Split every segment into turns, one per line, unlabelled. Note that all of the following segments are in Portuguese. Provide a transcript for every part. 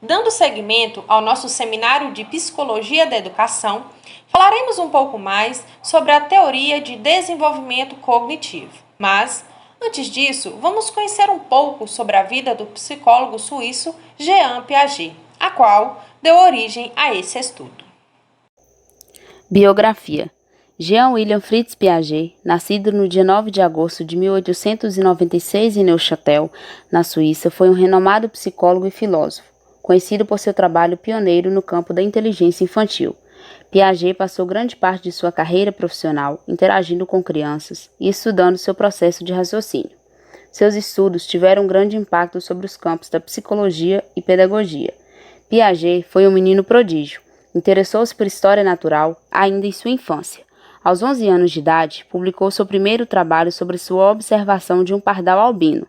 Dando seguimento ao nosso seminário de Psicologia da Educação, falaremos um pouco mais sobre a teoria de desenvolvimento cognitivo. Mas, antes disso, vamos conhecer um pouco sobre a vida do psicólogo suíço Jean Piaget, a qual deu origem a esse estudo.
Biografia. Jean William Fritz Piaget, nascido no dia 9 de agosto de 1896 em Neuchâtel, na Suíça, foi um renomado psicólogo e filósofo, conhecido por seu trabalho pioneiro no campo da inteligência infantil. Piaget passou grande parte de sua carreira profissional interagindo com crianças e estudando seu processo de raciocínio. Seus estudos tiveram um grande impacto sobre os campos da psicologia e pedagogia. Piaget foi um menino prodígio. Interessou-se por história natural ainda em sua infância. Aos 11 anos de idade, publicou seu primeiro trabalho sobre sua observação de um pardal albino.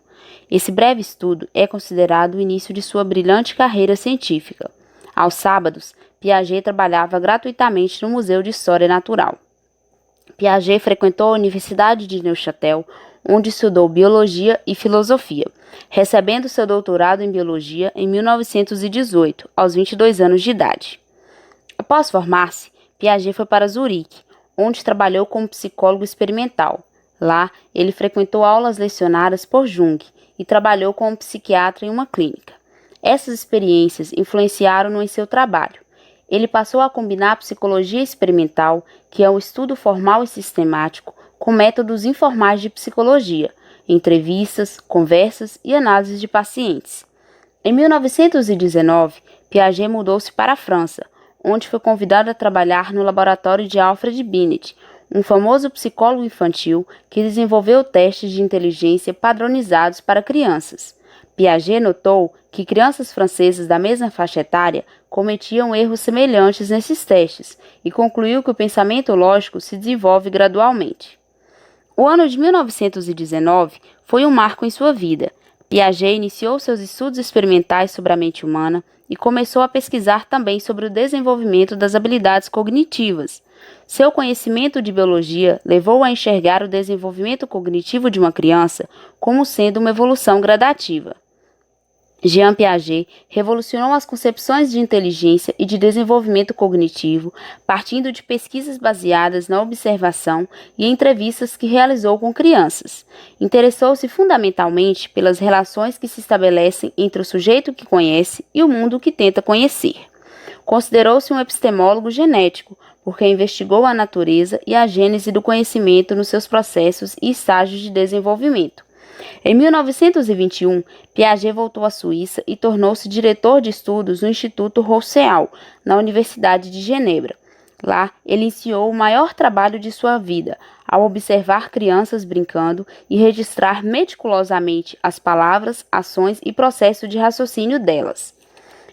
Esse breve estudo é considerado o início de sua brilhante carreira científica. Aos sábados, Piaget trabalhava gratuitamente no Museu de História Natural. Piaget frequentou a Universidade de Neuchâtel, onde estudou biologia e filosofia, recebendo seu doutorado em biologia em 1918, aos 22 anos de idade. Após formar-se, Piaget foi para Zurique, onde trabalhou como psicólogo experimental. Lá, ele frequentou aulas lecionadas por Jung e trabalhou como psiquiatra em uma clínica. Essas experiências influenciaram-no em seu trabalho. Ele passou a combinar a psicologia experimental, que é um estudo formal e sistemático, com métodos informais de psicologia, entrevistas, conversas e análises de pacientes. Em 1919, Piaget mudou-se para a França, onde foi convidado a trabalhar no laboratório de Alfred Binet, um famoso psicólogo infantil que desenvolveu testes de inteligência padronizados para crianças. Piaget notou que crianças francesas da mesma faixa etária cometiam erros semelhantes nesses testes e concluiu que o pensamento lógico se desenvolve gradualmente. O ano de 1919 foi um marco em sua vida. Piaget iniciou seus estudos experimentais sobre a mente humana e começou a pesquisar também sobre o desenvolvimento das habilidades cognitivas. Seu conhecimento de biologia levou a enxergar o desenvolvimento cognitivo de uma criança como sendo uma evolução gradativa. Jean Piaget revolucionou as concepções de inteligência e de desenvolvimento cognitivo, partindo de pesquisas baseadas na observação e entrevistas que realizou com crianças. Interessou-se fundamentalmente pelas relações que se estabelecem entre o sujeito que conhece e o mundo que tenta conhecer. Considerou-se um epistemólogo genético, porque investigou a natureza e a gênese do conhecimento nos seus processos e estágios de desenvolvimento. Em 1921, Piaget voltou à Suíça e tornou-se diretor de estudos no Instituto Rousseau, na Universidade de Genebra. Lá, ele iniciou o maior trabalho de sua vida, ao observar crianças brincando e registrar meticulosamente as palavras, ações e processo de raciocínio delas.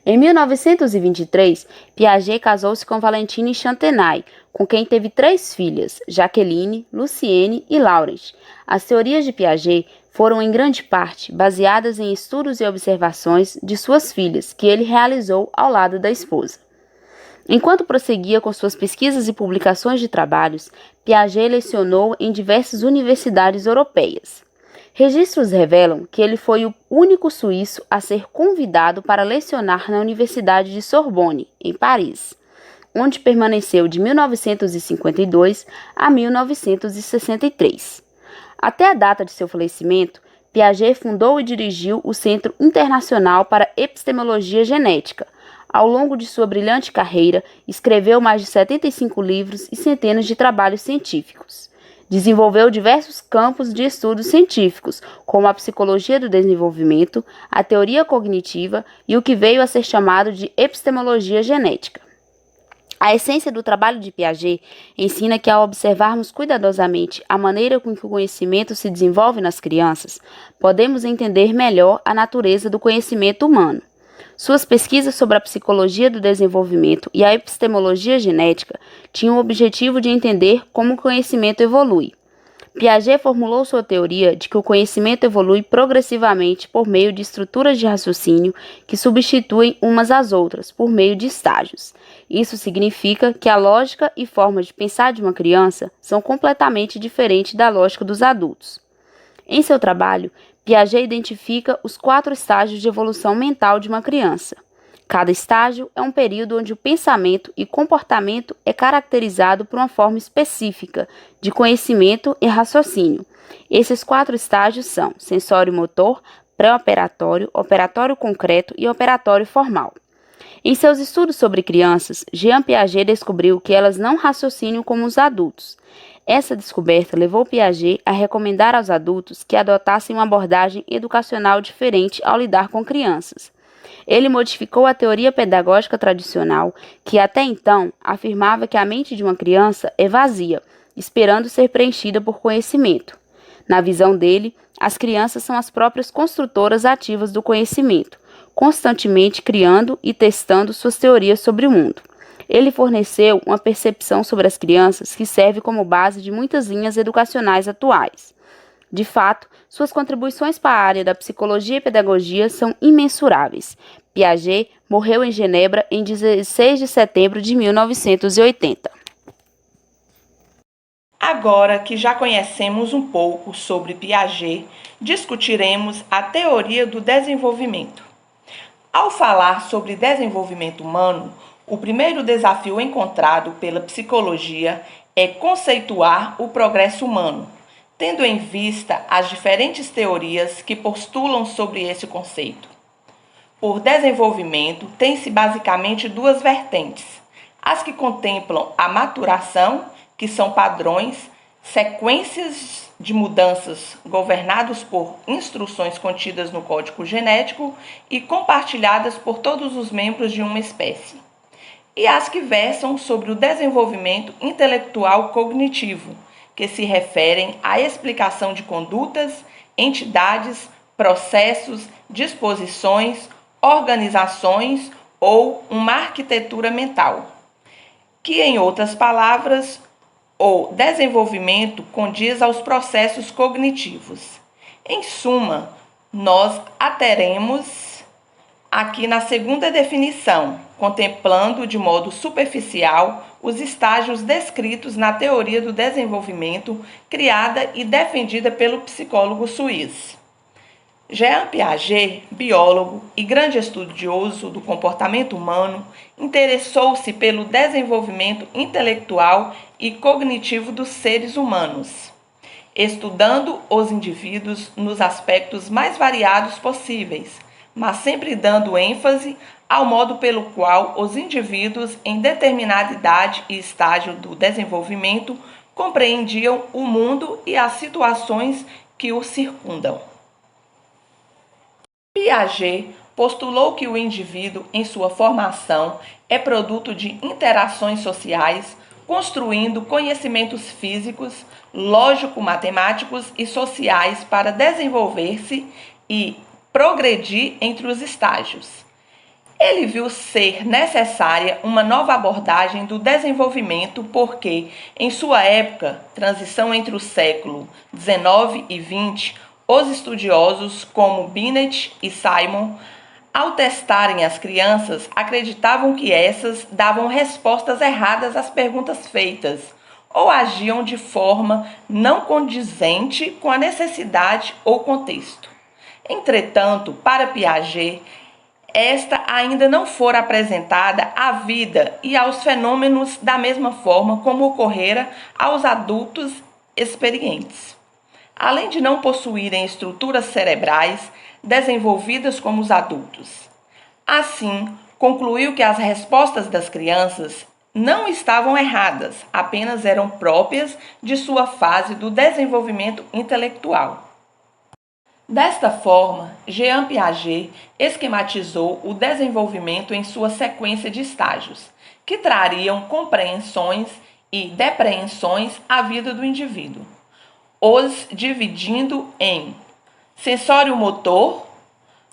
Em 1923, Piaget casou-se com Valentine Chantenay, com quem teve 3 filhas, Jacqueline, Lucienne e Laurence. As teorias de Piaget foram em grande parte baseadas em estudos e observações de suas filhas, que ele realizou ao lado da esposa. Enquanto prosseguia com suas pesquisas e publicações de trabalhos, Piaget lecionou em diversas universidades europeias. Registros revelam que ele foi o único suíço a ser convidado para lecionar na Universidade de Sorbonne, em Paris, onde permaneceu de 1952 a 1963. Até a data de seu falecimento, Piaget fundou e dirigiu o Centro Internacional para Epistemologia Genética. Ao longo de sua brilhante carreira, escreveu mais de 75 livros e centenas de trabalhos científicos. Desenvolveu diversos campos de estudos científicos, como a psicologia do desenvolvimento, a teoria cognitiva e o que veio a ser chamado de epistemologia genética. A essência do trabalho de Piaget ensina que, ao observarmos cuidadosamente a maneira com que o conhecimento se desenvolve nas crianças, podemos entender melhor a natureza do conhecimento humano. Suas pesquisas sobre a psicologia do desenvolvimento e a epistemologia genética tinham o objetivo de entender como o conhecimento evolui. Piaget formulou sua teoria de que o conhecimento evolui progressivamente por meio de estruturas de raciocínio que substituem umas às outras por meio de estágios. Isso significa que a lógica e forma de pensar de uma criança são completamente diferentes da lógica dos adultos. Em seu trabalho, Piaget identifica os 4 estágios de evolução mental de uma criança. Cada estágio é um período onde o pensamento e comportamento é caracterizado por uma forma específica de conhecimento e raciocínio. Esses 4 estágios são sensório-motor, pré-operatório, operatório concreto e operatório formal. Em seus estudos sobre crianças, Jean Piaget descobriu que elas não raciocinam como os adultos. Essa descoberta levou Piaget a recomendar aos adultos que adotassem uma abordagem educacional diferente ao lidar com crianças. Ele modificou a teoria pedagógica tradicional, que até então afirmava que a mente de uma criança é vazia, esperando ser preenchida por conhecimento. Na visão dele, as crianças são as próprias construtoras ativas do conhecimento, constantemente criando e testando suas teorias sobre o mundo. Ele forneceu uma percepção sobre as crianças que serve como base de muitas linhas educacionais atuais. De fato, suas contribuições para a área da psicologia e pedagogia são imensuráveis. Piaget morreu em Genebra em 16 de setembro de 1980.
Agora que já conhecemos um pouco sobre Piaget, discutiremos a teoria do desenvolvimento. Ao falar sobre desenvolvimento humano, o primeiro desafio encontrado pela psicologia é conceituar o progresso humano, tendo em vista as diferentes teorias que postulam sobre esse conceito. Por desenvolvimento, tem-se basicamente 2 vertentes: as que contemplam a maturação, que são padrões, sequências de mudanças governados por instruções contidas no código genético e compartilhadas por todos os membros de uma espécie, e as que versam sobre o desenvolvimento intelectual cognitivo, que se referem à explicação de condutas, entidades, processos, disposições, organizações ou uma arquitetura mental, que, em outras palavras, o desenvolvimento condiz aos processos cognitivos. Em suma, nós ateremos aqui na segunda definição, contemplando de modo superficial os estágios descritos na teoria do desenvolvimento criada e defendida pelo psicólogo suíço. Jean Piaget, biólogo e grande estudioso do comportamento humano, interessou-se pelo desenvolvimento intelectual e cognitivo dos seres humanos, estudando os indivíduos nos aspectos mais variados possíveis, mas sempre dando ênfase ao modo pelo qual os indivíduos em determinada idade e estágio do desenvolvimento compreendiam o mundo e as situações que o circundam. Piaget postulou que o indivíduo, em sua formação, é produto de interações sociais, construindo conhecimentos físicos, lógico-matemáticos e sociais para desenvolver-se e progredir entre os estágios. Ele viu ser necessária uma nova abordagem do desenvolvimento porque, em sua época, transição entre o século XIX e XX, os estudiosos como Binet e Simon, ao testarem as crianças, acreditavam que essas davam respostas erradas às perguntas feitas ou agiam de forma não condizente com a necessidade ou contexto. Entretanto, para Piaget, esta ainda não fora apresentada à vida e aos fenômenos da mesma forma como ocorrera aos adultos experientes. Além de não possuírem estruturas cerebrais desenvolvidas como os adultos. Assim, concluiu que as respostas das crianças não estavam erradas, apenas eram próprias de sua fase do desenvolvimento intelectual. Desta forma, Jean Piaget esquematizou o desenvolvimento em sua sequência de estágios, que trariam compreensões e depreensões à vida do indivíduo, os dividindo em sensório-motor,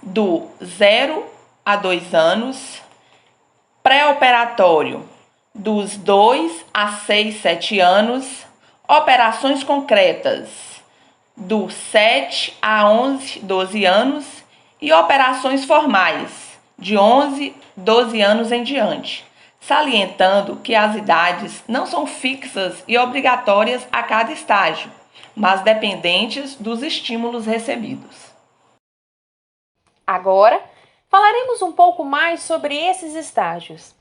do 0 a 2 anos, pré-operatório, dos 2 a 6, 7 anos, operações concretas, do 7 a 11, 12 anos, e operações formais, de 11, 12 anos em diante, salientando que as idades não são fixas e obrigatórias a cada estágio, mas dependentes dos estímulos recebidos.
Agora, Falaremos um pouco mais sobre esses estágios.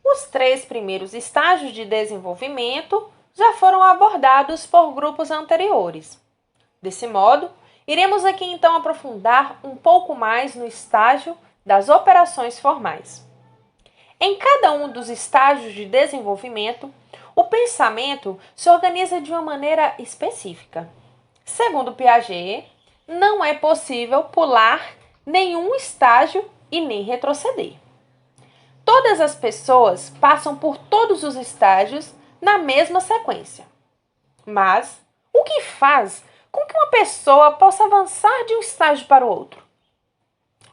Os 3 primeiros estágios de desenvolvimento já foram abordados por grupos anteriores. Desse modo, iremos aqui então aprofundar um pouco mais no estágio das operações formais. Em cada um dos estágios de desenvolvimento, o pensamento se organiza de uma maneira específica. Segundo Piaget, não é possível pular nenhum estágio e nem retroceder. Todas as pessoas passam por todos os estágios na mesma sequência. Mas o que faz com que uma pessoa possa avançar de um estágio para o outro?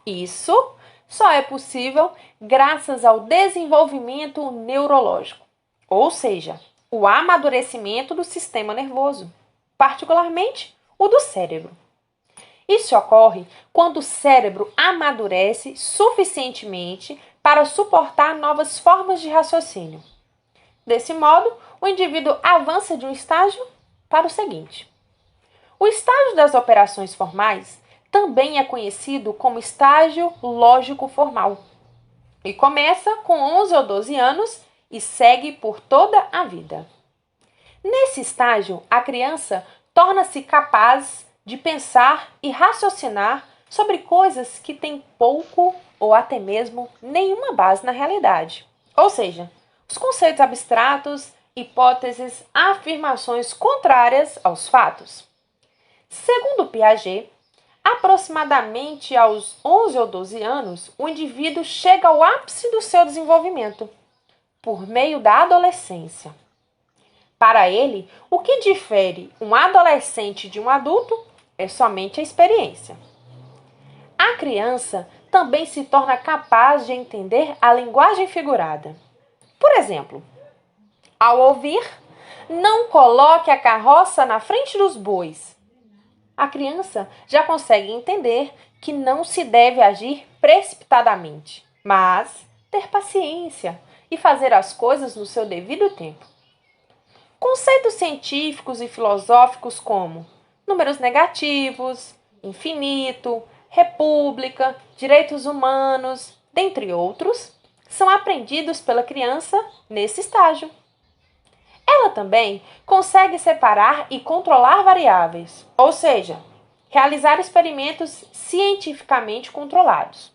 Isso só é possível graças ao desenvolvimento neurológico, ou seja, o amadurecimento do sistema nervoso, particularmente o do cérebro. Isso ocorre quando o cérebro amadurece suficientemente para suportar novas formas de raciocínio. Desse modo, o indivíduo avança de um estágio para o seguinte. O estágio das operações formais também é conhecido como estágio lógico formal e começa com 11 ou 12 anos e segue por toda a vida. Nesse estágio, a criança torna-se capaz de pensar e raciocinar sobre coisas que têm pouco ou até mesmo nenhuma base na realidade. Ou seja, os conceitos abstratos, hipóteses, afirmações contrárias aos fatos. Segundo Piaget, aproximadamente aos 11 ou 12 anos, o indivíduo chega ao ápice do seu desenvolvimento, por meio da adolescência. Para ele, o que difere um adolescente de um adulto é somente a experiência. A criança também se torna capaz de entender a linguagem figurada. Por exemplo, ao ouvir, não coloque a carroça na frente dos bois. A criança já consegue entender que não se deve agir precipitadamente, mas ter paciência e fazer as coisas no seu devido tempo. Conceitos científicos e filosóficos como números negativos, infinito, república, direitos humanos, dentre outros, são aprendidos pela criança nesse estágio. Ela também consegue separar e controlar variáveis, ou seja, realizar experimentos cientificamente controlados.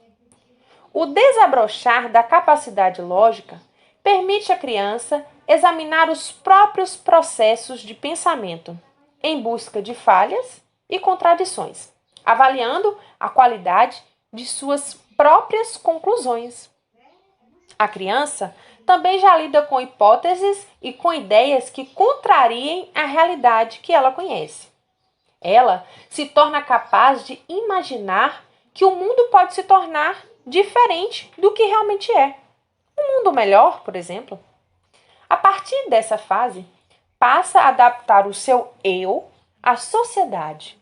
O desabrochar da capacidade lógica permite à criança examinar os próprios processos de pensamento em busca de falhas e contradições, avaliando a qualidade de suas próprias conclusões. A criança também já lida com hipóteses e com ideias que contrariem a realidade que ela conhece. Ela se torna capaz de imaginar que o mundo pode se tornar diferente do que realmente é. Um mundo melhor, por exemplo. A partir dessa fase, passa a adaptar o seu eu à sociedade,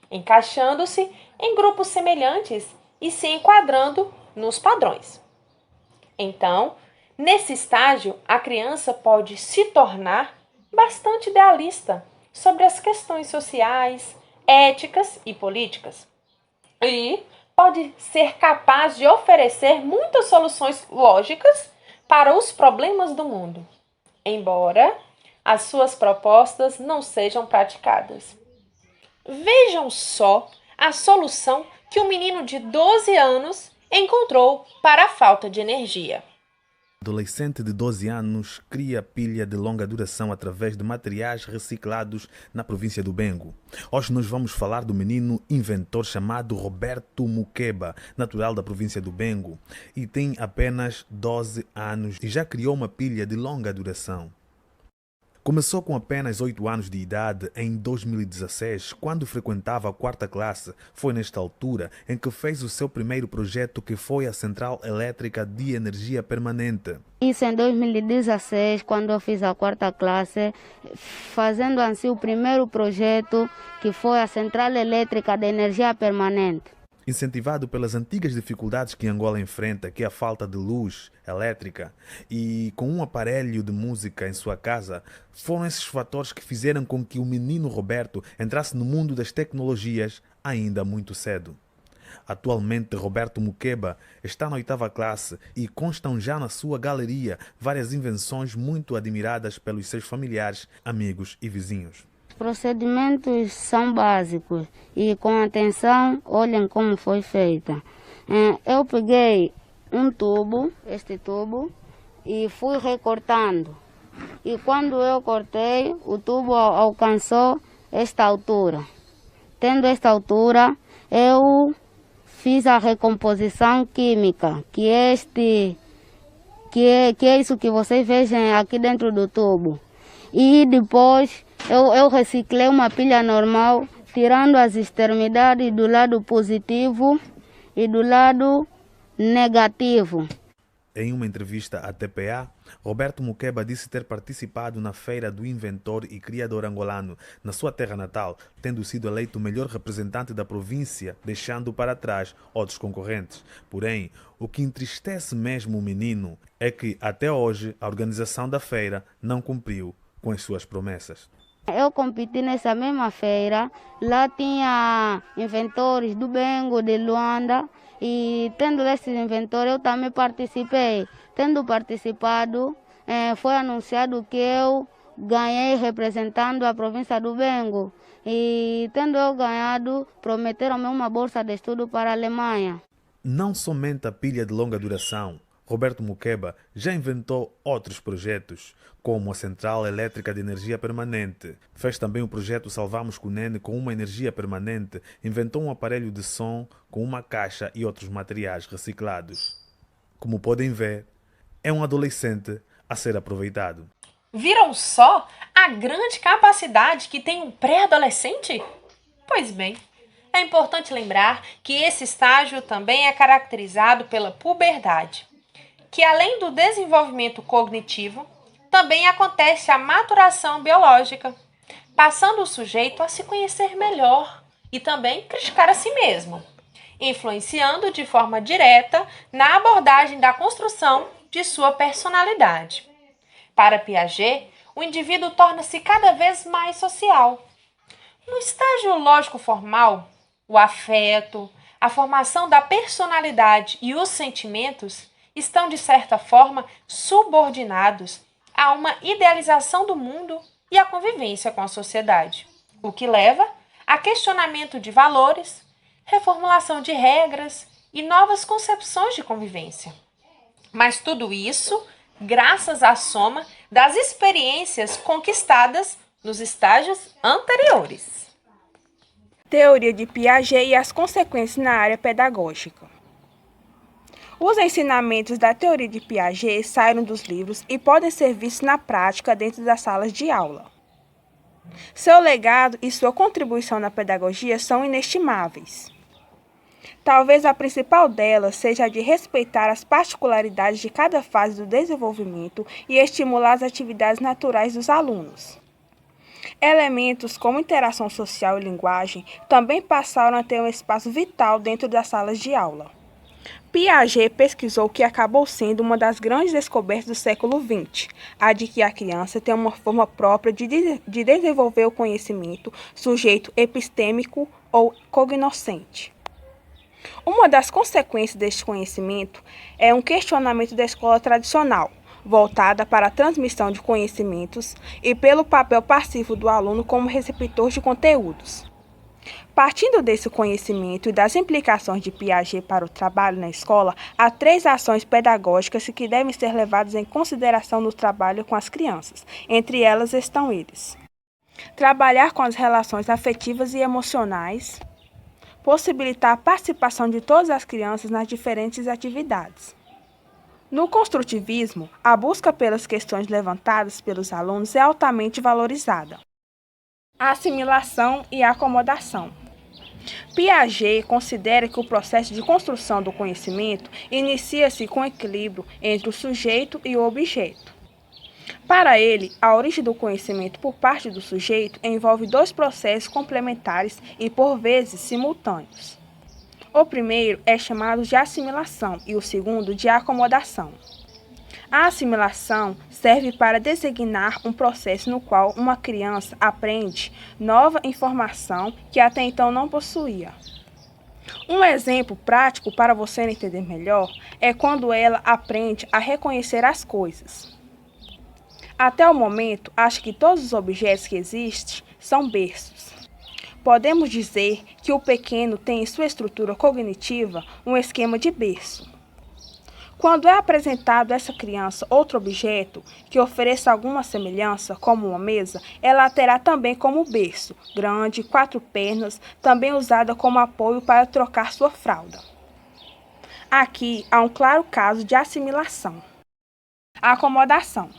encaixando-se em grupos semelhantes e se enquadrando nos padrões. Então, nesse estágio, a criança pode se tornar bastante idealista sobre as questões sociais, éticas e políticas. E pode ser capaz de oferecer muitas soluções lógicas para os problemas do mundo, embora as suas propostas não sejam praticadas. Vejam só a solução que o menino de 12 anos encontrou para a falta de energia.
Adolescente de 12 anos cria pilha de longa duração através de materiais reciclados na província do Bengo. Hoje nós vamos falar do menino inventor chamado Roberto Muqueba, natural da província do Bengo, e tem apenas 12 anos e já criou uma pilha de longa duração. Começou com apenas 8 anos de idade em 2016, quando frequentava a 4ª classe. Foi nesta altura em que fez o seu primeiro projeto, que foi a Central Elétrica de Energia Permanente.
Isso em 2016, quando eu fiz a 4ª classe, fazendo assim o primeiro projeto, que foi a Central Elétrica de Energia Permanente.
Incentivado pelas antigas dificuldades que Angola enfrenta, que é a falta de luz elétrica, e com um aparelho de música em sua casa, foram esses fatores que fizeram com que o menino Roberto entrasse no mundo das tecnologias ainda muito cedo. Atualmente, Roberto Muqueba está na 8ª classe e constam já na sua galeria várias invenções muito admiradas pelos seus familiares, amigos e vizinhos.
Os procedimentos são básicos e com atenção olhem como foi feita. Eu peguei um tubo, este tubo, e fui recortando. E quando eu cortei, o tubo alcançou esta altura. Tendo esta altura, eu fiz a recomposição química, que é isso que vocês veem aqui dentro do tubo. E depois eu reciclei uma pilha normal, tirando as extremidades do lado positivo e do lado negativo.
Em uma entrevista à TPA, Roberto Muqueba disse ter participado na Feira do Inventor e Criador Angolano, na sua terra natal, tendo sido eleito o melhor representante da província, deixando para trás outros concorrentes. Porém, o que entristece mesmo o menino é que, até hoje, a organização da feira não cumpriu com as suas promessas.
Eu competi nessa mesma feira, lá tinha inventores do Bengo, de Luanda, e tendo esses inventores eu também participei. Tendo participado, foi anunciado que eu ganhei representando a província do Bengo. E tendo eu ganhado, prometeram-me uma bolsa de estudo para a Alemanha.
Não somente a pilha de longa duração, Roberto Muqueba já inventou outros projetos, como a Central Elétrica de Energia Permanente. Fez também o projeto Salvamos Cunene com uma energia permanente, inventou um aparelho de som com uma caixa e outros materiais reciclados. Como podem ver, é um adolescente a ser aproveitado.
Viram só a grande capacidade que tem um pré-adolescente? Pois bem, é importante lembrar que esse estágio também é caracterizado pela puberdade, que além do desenvolvimento cognitivo, também acontece a maturação biológica, passando o sujeito a se conhecer melhor e também criticar a si mesmo, influenciando de forma direta na abordagem da construção de sua personalidade. Para Piaget, o indivíduo torna-se cada vez mais social. No estágio lógico-formal, o afeto, a formação da personalidade e os sentimentos estão, de certa forma, subordinados a uma idealização do mundo e à convivência com a sociedade, o que leva a questionamento de valores, reformulação de regras e novas concepções de convivência. Mas tudo isso graças à soma das experiências conquistadas nos estágios anteriores.
Teoria de Piaget e as consequências na área pedagógica. Os ensinamentos da teoria de Piaget saíram dos livros e podem ser vistos na prática dentro das salas de aula. Seu legado e sua contribuição na pedagogia são inestimáveis. Talvez a principal delas seja a de respeitar as particularidades de cada fase do desenvolvimento e estimular as atividades naturais dos alunos. Elementos como interação social e linguagem também passaram a ter um espaço vital dentro das salas de aula. Piaget pesquisou o que acabou sendo uma das grandes descobertas do século XX, a de que a criança tem uma forma própria de desenvolver o conhecimento, sujeito epistêmico ou cognoscente. Uma das consequências deste conhecimento é um questionamento da escola tradicional, voltada para a transmissão de conhecimentos e pelo papel passivo do aluno como receptor de conteúdos. Partindo desse conhecimento e das implicações de Piaget para o trabalho na escola, há 3 ações pedagógicas que devem ser levadas em consideração no trabalho com as crianças. Entre elas estão eles: trabalhar com as relações afetivas e emocionais, possibilitar a participação de todas as crianças nas diferentes atividades. No construtivismo, a busca pelas questões levantadas pelos alunos é altamente valorizada. Assimilação e acomodação. Piaget considera que o processo de construção do conhecimento inicia-se com equilíbrio entre o sujeito e o objeto. Para ele, a origem do conhecimento por parte do sujeito envolve 2 processos complementares e, por vezes, simultâneos. O primeiro é chamado de assimilação e o segundo de acomodação. A assimilação serve para designar um processo no qual uma criança aprende nova informação que até então não possuía. Um exemplo prático para você entender melhor é quando ela aprende a reconhecer as coisas. Até o momento, acho que todos os objetos que existem são berços. Podemos dizer que o pequeno tem em sua estrutura cognitiva um esquema de berço. Quando é apresentado a essa criança outro objeto que ofereça alguma semelhança, como uma mesa, ela terá também como berço, grande, 4 pernas, também usada como apoio para trocar sua fralda. Aqui há um claro caso de assimilação. Acomodação.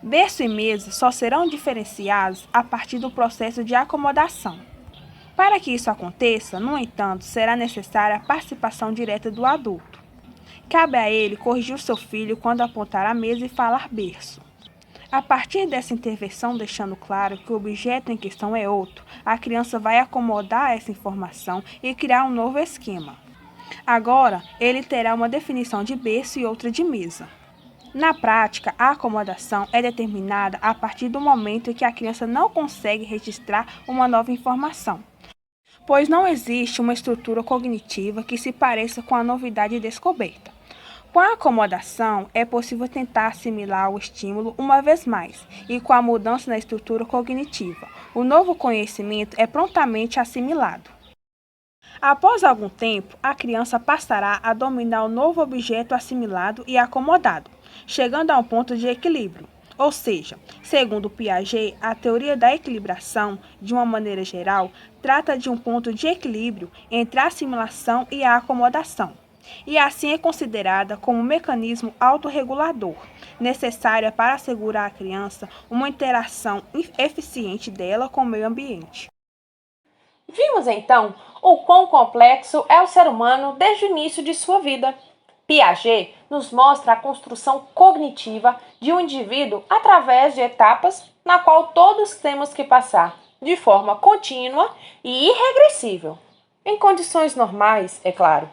Berço e mesa só serão diferenciados a partir do processo de acomodação. Para que isso aconteça, no entanto, será necessária a participação direta do adulto. Cabe a ele corrigir o seu filho quando apontar a mesa e falar berço. A partir dessa intervenção, deixando claro que o objeto em questão é outro, a criança vai acomodar essa informação e criar um novo esquema. Agora, ele terá uma definição de berço e outra de mesa. Na prática, a acomodação é determinada a partir do momento em que a criança não consegue registrar uma nova informação, pois não existe uma estrutura cognitiva que se pareça com a novidade descoberta. Com a acomodação, é possível tentar assimilar o estímulo uma vez mais, e com a mudança na estrutura cognitiva, o novo conhecimento é prontamente assimilado. Após algum tempo, a criança passará a dominar o novo objeto assimilado e acomodado, chegando a um ponto de equilíbrio. Ou seja, segundo Piaget, a teoria da equilibração, de uma maneira geral, trata de um ponto de equilíbrio entre a assimilação e a acomodação, e assim é considerada como um mecanismo autorregulador, necessária para assegurar à criança uma interação eficiente dela com o meio ambiente.
Vimos então o quão complexo é o ser humano desde o início de sua vida. Piaget nos mostra a construção cognitiva de um indivíduo através de etapas na qual todos temos que passar de forma contínua e irregressível, em condições normais, é claro.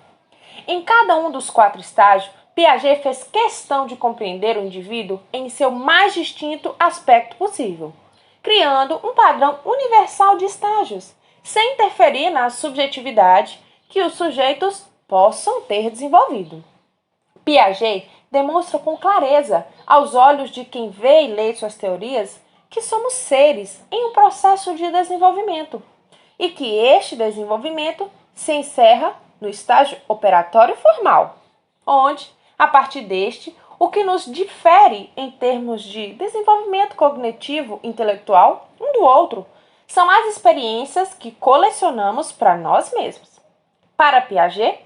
Em cada um dos 4 estágios, Piaget fez questão de compreender o indivíduo em seu mais distinto aspecto possível, criando um padrão universal de estágios, sem interferir na subjetividade que os sujeitos possam ter desenvolvido. Piaget demonstra com clareza, aos olhos de quem vê e lê suas teorias, que somos seres em um processo de desenvolvimento e que este desenvolvimento se encerra no estágio operatório formal, onde, a partir deste, o que nos difere em termos de desenvolvimento cognitivo intelectual um do outro são as experiências que colecionamos para nós mesmos. Para Piaget,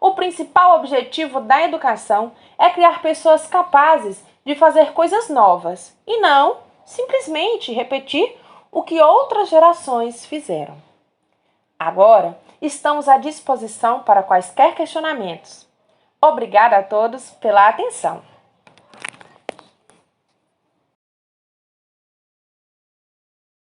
o principal objetivo da educação é criar pessoas capazes de fazer coisas novas e não simplesmente repetir o que outras gerações fizeram. Agora, estamos à disposição para quaisquer questionamentos. Obrigada a todos pela atenção.